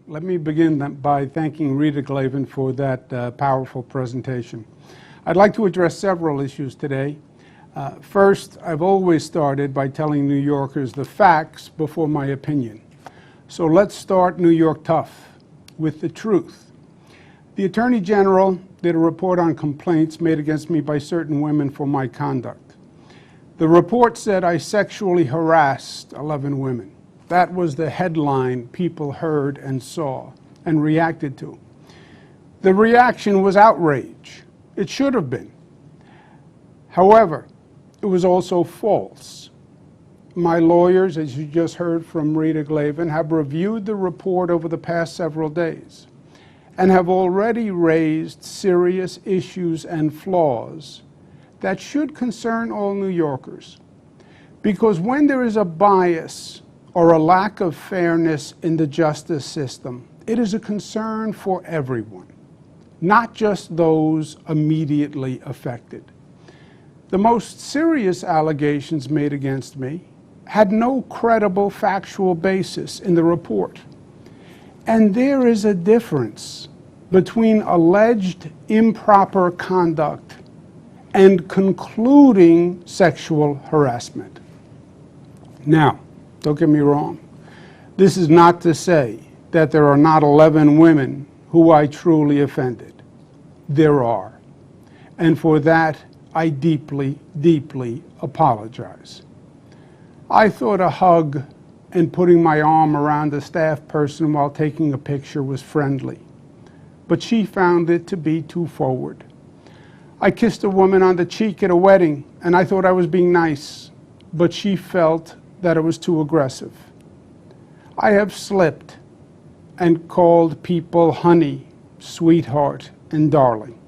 Let me begin by thanking Rita Glavin for that powerful presentation. I'd like to address several issues today. First, I've always started by telling New Yorkers the facts before my opinion. So let's start New York tough with the truth. The Attorney General did a report on complaints made against me by certain women for my conduct. The report said I sexually harassed 11 women. That was the headline people heard and saw and reacted to. The reaction was outrage. It should have been. However, it was also false. My lawyers, as you just heard from Rita Glavin, have reviewed the report over the past several days and have already raised serious issues and flaws that should concern all New Yorkers. Because when there is a bias or a lack of fairness in the justice system, it is a concern for everyone, not just those immediately affected. The most serious allegations made against me had no credible factual basis in the report. And there is a difference between alleged improper conduct and concluding sexual harassment. Now, don't get me wrong. This is not to say that there are not 11 women who I truly offended. There are. And for that, I deeply, deeply apologize. I thought a hug and putting my arm around a staff person while taking a picture was friendly, but she found it to be too forward. I kissed a woman on the cheek at a wedding, and I thought I was being nice, but she felt that it was too aggressive. I have slipped and called people honey, sweetheart, and darling.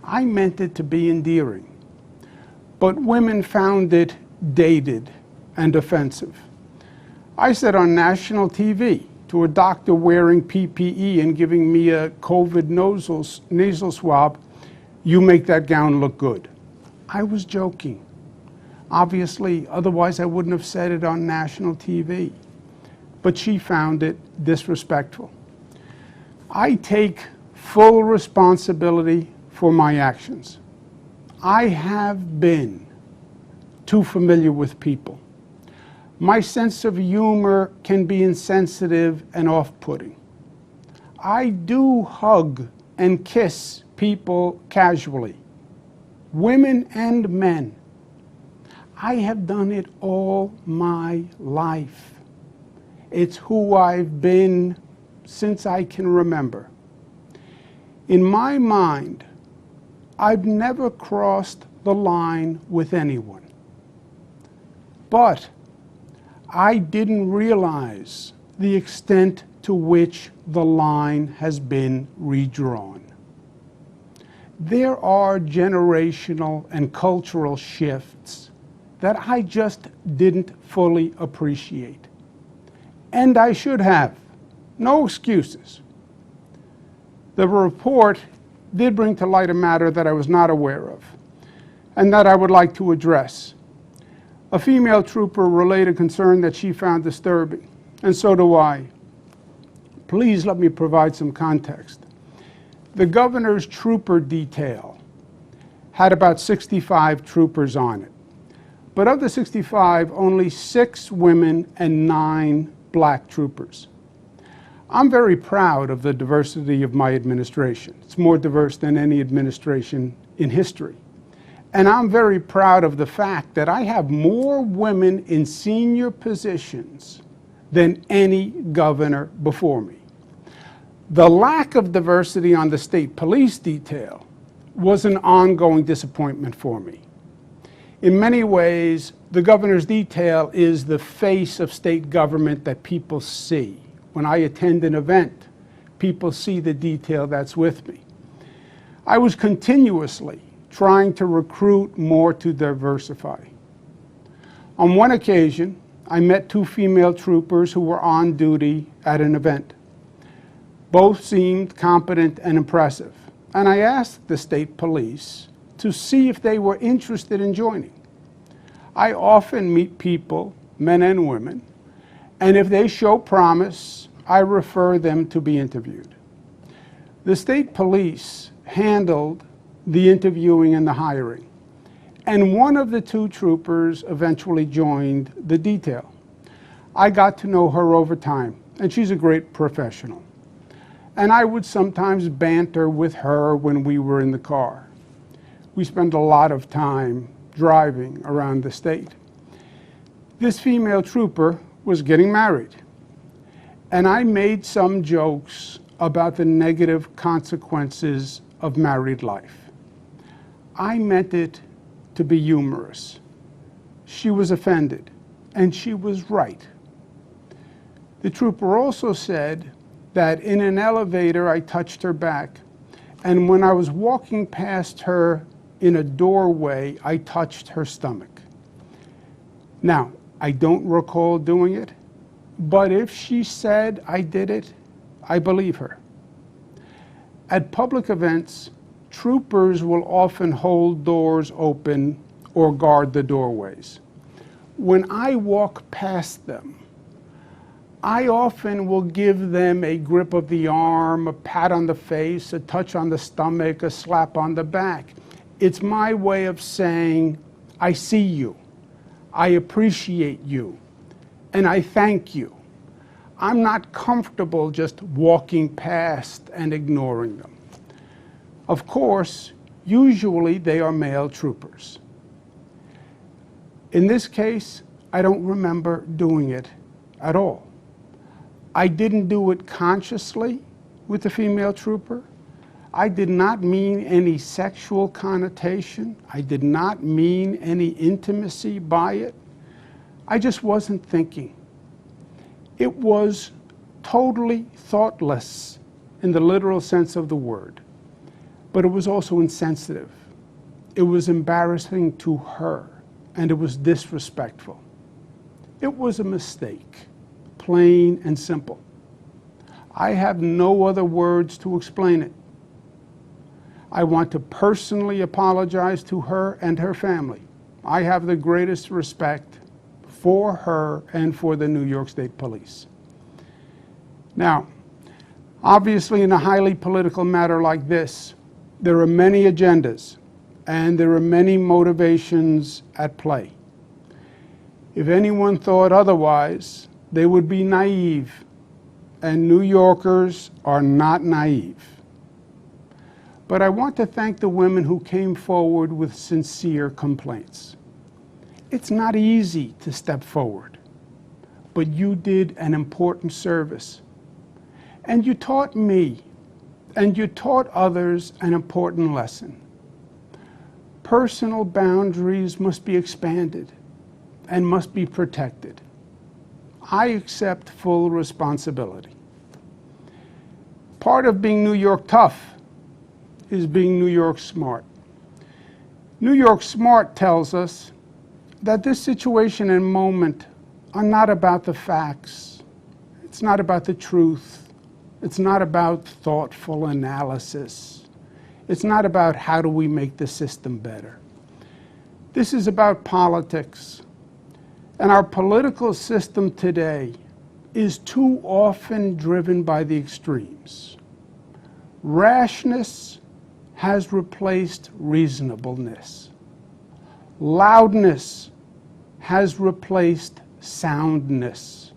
I meant it to be endearing, but women found it dated and offensive. I said on national TV to a doctor wearing PPE and giving me a COVID nasal swab, "You make that gown look good." I was joking. Obviously, otherwise I wouldn't have said it on national TV. But she found it disrespectful. I take full responsibility for my actions. I have been too familiar with people. My sense of humor can be insensitive and off-putting. I do hug and kiss people casually, women and men. I have done it all my life. It's who I've been since I can remember. In my mind, I've never crossed the line with anyone. But I didn't realize the extent to which the line has been redrawn. There are generational and cultural shifts that I just didn't fully appreciate. And I should have. No excuses. The report did bring to light a matter that I was not aware of, and that I would like to address. A female trooper relayed a concern that she found disturbing, and so do I. Please let me provide some context. The governor's trooper detail had about 65 troopers on it. But of the 65, only 6 women and 9 black troopers. I'm very proud of the diversity of my administration. It's more diverse than any administration in history. And I'm very proud of the fact that I have more women in senior positions than any governor before me. The lack of diversity on the state police detail was an ongoing disappointment for me. In many ways, the governor's detail is the face of state government that people see. When I attend an event, people see the detail that's with me. I was continuously trying to recruit more to diversify. On one occasion, I met 2 female troopers who were on duty at an event. Both seemed competent and impressive, and I asked the state police to see if they were interested in joining. I often meet people, men and women, and if they show promise, I refer them to be interviewed. The state police handled the interviewing and the hiring, and one of the two troopers eventually joined the detail. I got to know her over time, and she's a great professional. And I would sometimes banter with her when we were in the car. We spent a lot of time driving around the state. This female trooper was getting married, and I made some jokes about the negative consequences of married life. I meant it to be humorous. She was offended, and she was right. The trooper also said that in an elevator I touched her back, and when I was walking past her in a doorway, I touched her stomach. Now, I don't recall doing it, but if she said I did it, I believe her. At public events, troopers will often hold doors open or guard the doorways. When I walk past them, I often will give them a grip of the arm, a pat on the face, a touch on the stomach, a slap on the back. It's my way of saying, I see you, I appreciate you, and I thank you. I'm not comfortable just walking past and ignoring them. Of course, usually they are male troopers. In this case, I don't remember doing it at all. I didn't do it consciously with the female trooper. I did not mean any sexual connotation. I did not mean any intimacy by it. I just wasn't thinking. It was totally thoughtless in the literal sense of the word, but it was also insensitive. It was embarrassing to her, and it was disrespectful. It was a mistake, plain and simple. I have no other words to explain it. I want to personally apologize to her and her family. I have the greatest respect for her and for the New York State Police. Now, obviously in a highly political matter like this, there are many agendas and there are many motivations at play. If anyone thought otherwise, they would be naive, and New Yorkers are not naive. But I want to thank the women who came forward with sincere complaints. It's not easy to step forward, but you did an important service. And you taught me, and you taught others an important lesson. Personal boundaries must be expanded and must be protected. I accept full responsibility. Part of being New York tough is being New York smart. New York smart tells us that this situation and moment are not about the facts. It's not about the truth. It's not about thoughtful analysis. It's not about how do we make the system better. This is about politics. And our political system today is too often driven by the extremes. Rashness has replaced reasonableness. Loudness has replaced soundness.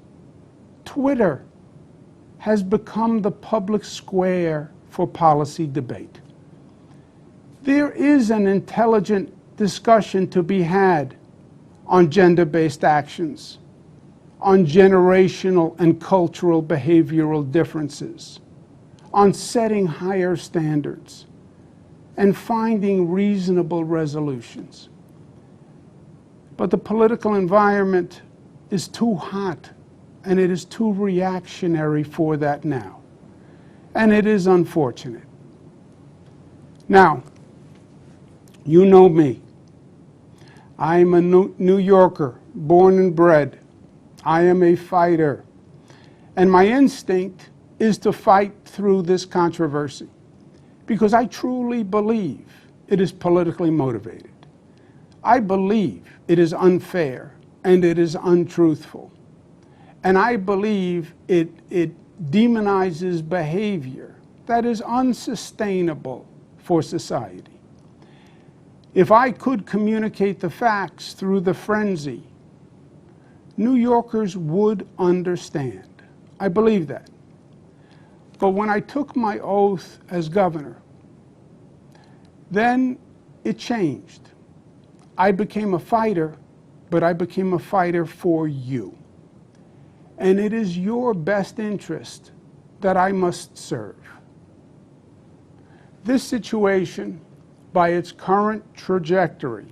Twitter has become the public square for policy debate. There is an intelligent discussion to be had on gender-based actions, on generational and cultural behavioral differences, on setting higher standards, and finding reasonable resolutions. But the political environment is too hot, and it is too reactionary for that now. And it is unfortunate. Now, you know me. I am a New Yorker, born and bred. I am a fighter. And my instinct is to fight through this controversy because I truly believe it is politically motivated. I believe it is unfair and it is untruthful. And I believe it demonizes behavior that is unsustainable for society. If I could communicate the facts through the frenzy, New Yorkers would understand. I believe that. But when I took my oath as governor, then it changed. I became a fighter, but I became a fighter for you. And it is your best interest that I must serve. This situation, by its current trajectory,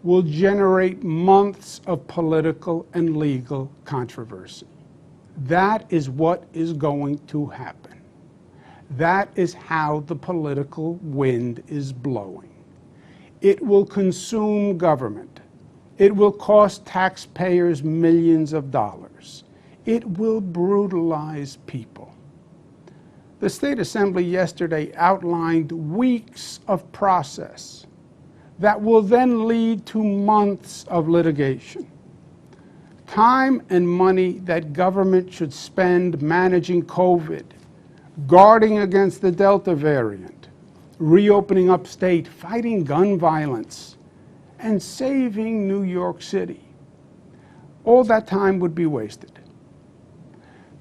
will generate months of political and legal controversy. That is what is going to happen. That is how the political wind is blowing. It will consume government. It will cost taxpayers millions of dollars. It will brutalize people. The State Assembly yesterday outlined weeks of process that will then lead to months of litigation. Time and money that government should spend managing COVID, guarding against the Delta variant, reopening upstate, fighting gun violence, and saving New York City. All that time would be wasted.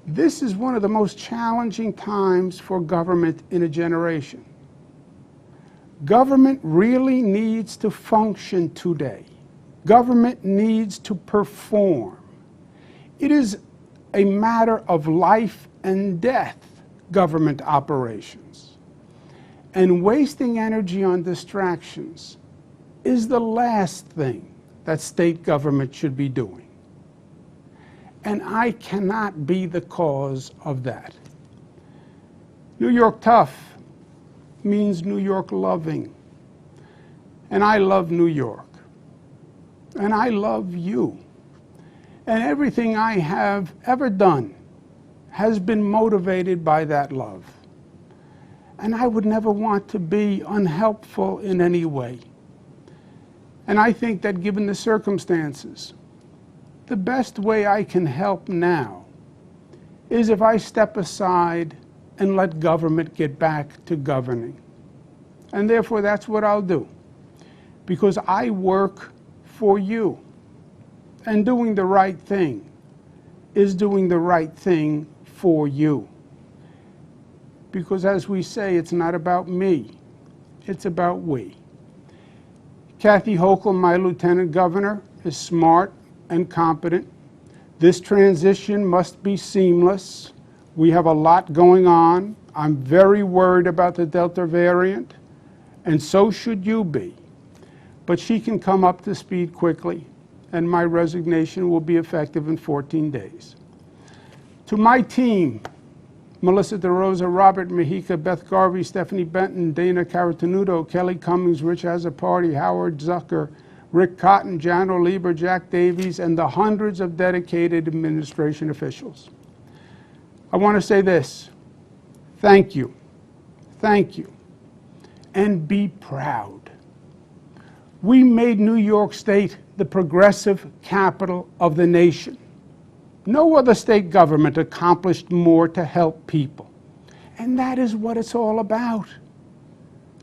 This is one of the most challenging times for government in a generation. Government really needs to function today. Government needs to perform. It is a matter of life and death, government operations. And wasting energy on distractions is the last thing that state government should be doing. And I cannot be the cause of that. New York tough means New York loving. And I love New York. And I love you. And everything I have ever done has been motivated by that love. And I would never want to be unhelpful in any way. And I think that given the circumstances, the best way I can help now is if I step aside and let government get back to governing. And therefore, that's what I'll do. Because I work for you. And doing the right thing is doing the right thing for you. Because as we say, it's not about me, it's about we. Kathy Hochul, my lieutenant governor, is smart and competent. This transition must be seamless. We have a lot going on. I'm very worried about the Delta variant, and so should you be. But she can come up to speed quickly, and my resignation will be effective in 14 days. To my team, Melissa DeRosa, Robert Mahica, Beth Garvey, Stephanie Benton, Dana Caratanudo, Kelly Cummings, Rich Azzapardi, Howard Zucker, Rick Cotton, Jano Lieber, Jack Davies, and the hundreds of dedicated administration officials. I want to say this: thank you, and be proud. We made New York State the progressive capital of the nation. No other state government accomplished more to help people. And that is what it's all about.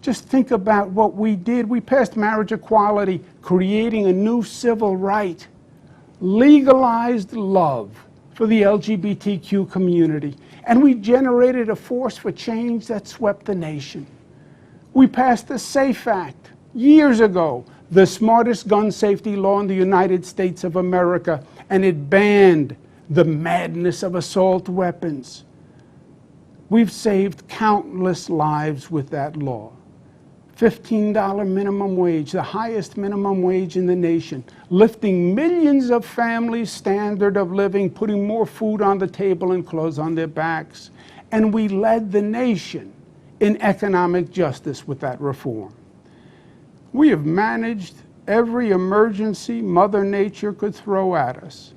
Just think about what we did. We passed marriage equality, creating a new civil right, legalized love for the LGBTQ community, and we generated a force for change that swept the nation. We passed the SAFE Act years ago, the smartest gun safety law in the United States of America, and it banned the madness of assault weapons. We've saved countless lives with that law. $15 minimum wage, the highest minimum wage in the nation, lifting millions of families' standard of living, putting more food on the table and clothes on their backs. And we led the nation in economic justice with that reform. We have managed every emergency Mother Nature could throw at us.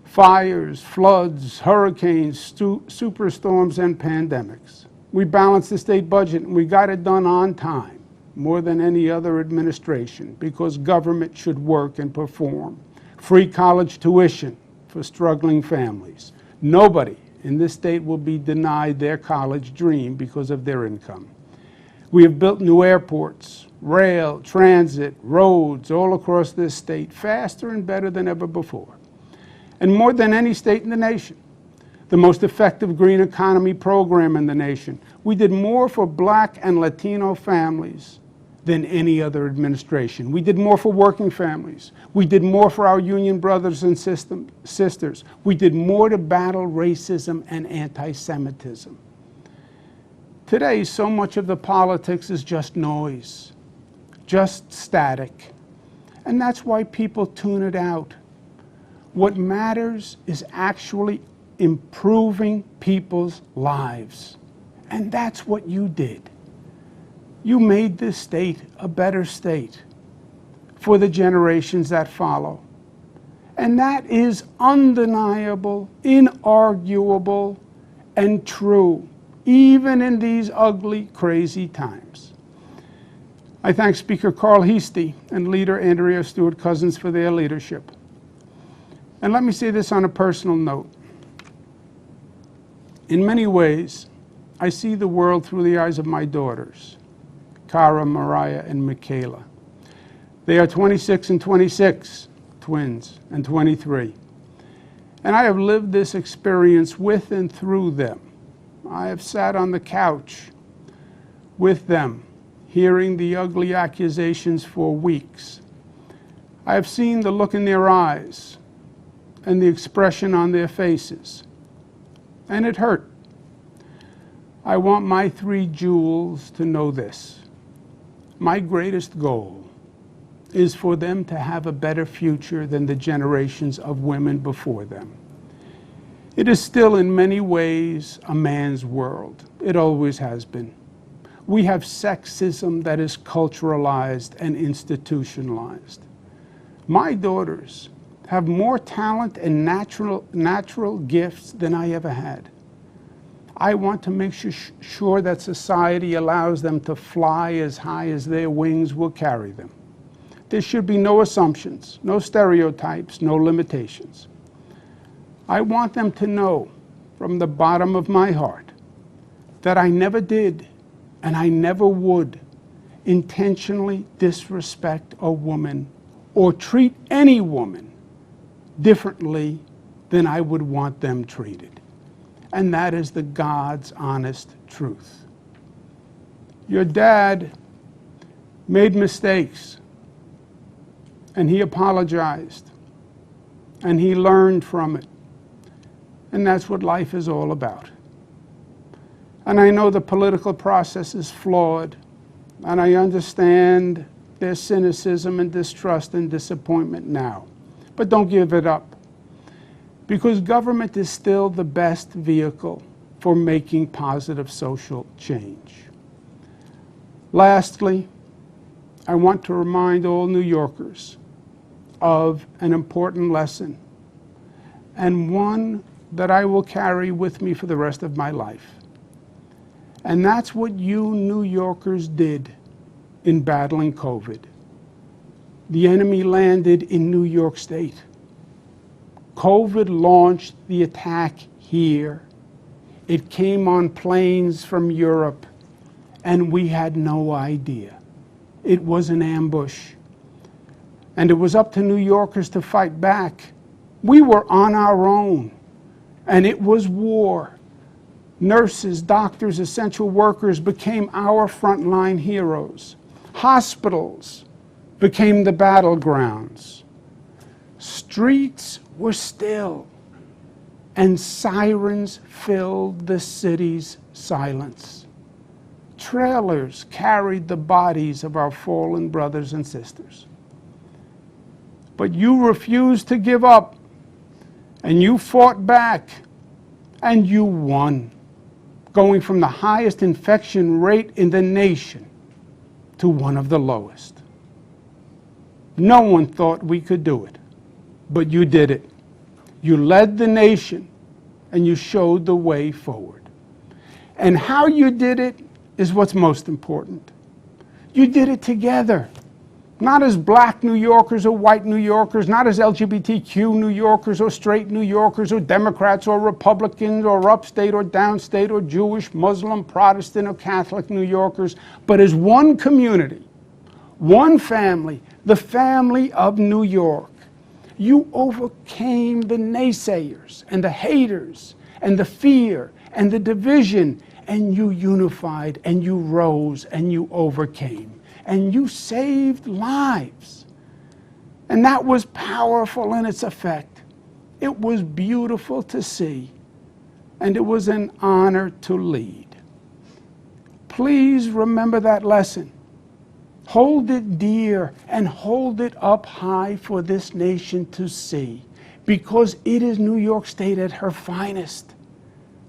Fires, floods, hurricanes, superstorms, and pandemics. We balanced the state budget, and we got it done on time, more than any other administration, because government should work and perform. Free college tuition for struggling families. Nobody in this state will be denied their college dream because of their income. We have built new airports, rail, transit, roads all across this state faster and better than ever before, and more than any state in the nation. The most effective green economy program in the nation. We did more for Black and Latino families than any other administration. We did more for working families. We did more for our union brothers and sisters. We did more to battle racism and anti-Semitism. Today, so much of the politics is just noise, just static. And that's why people tune it out. What matters is actually improving people's lives. And that's what you did. You made this state a better state for the generations that follow. And that is undeniable, inarguable, and true, even in these ugly, crazy times. I thank Speaker Carl Heastie and Leader Andrea Stewart-Cousins for their leadership. And let me say this on a personal note. In many ways, I see the world through the eyes of my daughters, Cara, Mariah, and Michaela. They are 26 and 26, twins, and 23. And I have lived this experience with and through them. I have sat on the couch with them, hearing the ugly accusations for weeks. I have seen the look in their eyes and the expression on their faces, and it hurt. I want my three jewels to know this. My greatest goal is for them to have a better future than the generations of women before them. It is still in many ways a man's world. It always has been. We have sexism that is culturalized and institutionalized. My daughters have more talent and natural gifts than I ever had. I want to make sure that society allows them to fly as high as their wings will carry them. There should be no assumptions, no stereotypes, no limitations. I want them to know from the bottom of my heart that I never did and I never would intentionally disrespect a woman or treat any woman differently than I would want them treated. And that is the God's honest truth. Your dad made mistakes, and he apologized, and he learned from it. And that's what life is all about. And I know the political process is flawed, and I understand there's cynicism and distrust and disappointment now. But don't give it up, because government is still the best vehicle for making positive social change. Lastly, I want to remind all New Yorkers of an important lesson, and one that I will carry with me for the rest of my life. And that's what you New Yorkers did in battling COVID. The enemy landed in New York State. COVID launched the attack here. It came on planes from Europe, and we had no idea. It was an ambush. And it was up to New Yorkers to fight back. We were on our own, and it was war. Nurses, doctors, essential workers became our frontline heroes. Hospitals became the battlegrounds. Streets were still, and sirens filled the city's silence. Trailers carried the bodies of our fallen brothers and sisters. But you refused to give up, and you fought back, and you won, going from the highest infection rate in the nation to one of the lowest. No one thought we could do it, but you did it. You led the nation, and you showed the way forward. And how you did it is what's most important. You did it together. Not as black New Yorkers or white New Yorkers, not as LGBTQ New Yorkers or straight New Yorkers or Democrats or Republicans or upstate or downstate or Jewish, Muslim, Protestant or Catholic New Yorkers, but as one community, one family, the family of New York. You overcame the naysayers and the haters and the fear and the division, and you unified and you rose and you overcame. And you saved lives. And that was powerful in its effect. It was beautiful to see. And it was an honor to lead. Please remember that lesson. Hold it dear and hold it up high for this nation to see, because it is New York State at her finest,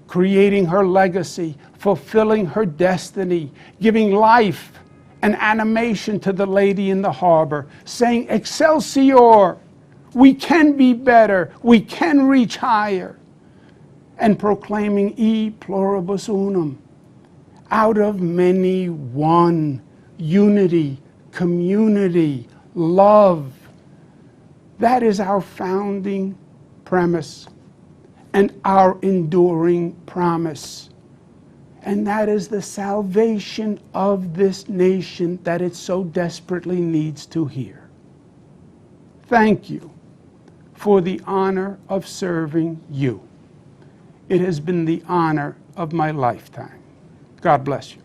creating her legacy, fulfilling her destiny, giving life and animation to the lady in the harbor, saying, "Excelsior! We can be better. We can reach higher." And proclaiming E pluribus unum, out of many one, unity, community, love. That is our founding premise and our enduring promise. And that is the salvation of this nation that it so desperately needs to hear. Thank you for the honor of serving you. It has been the honor of my lifetime. God bless you.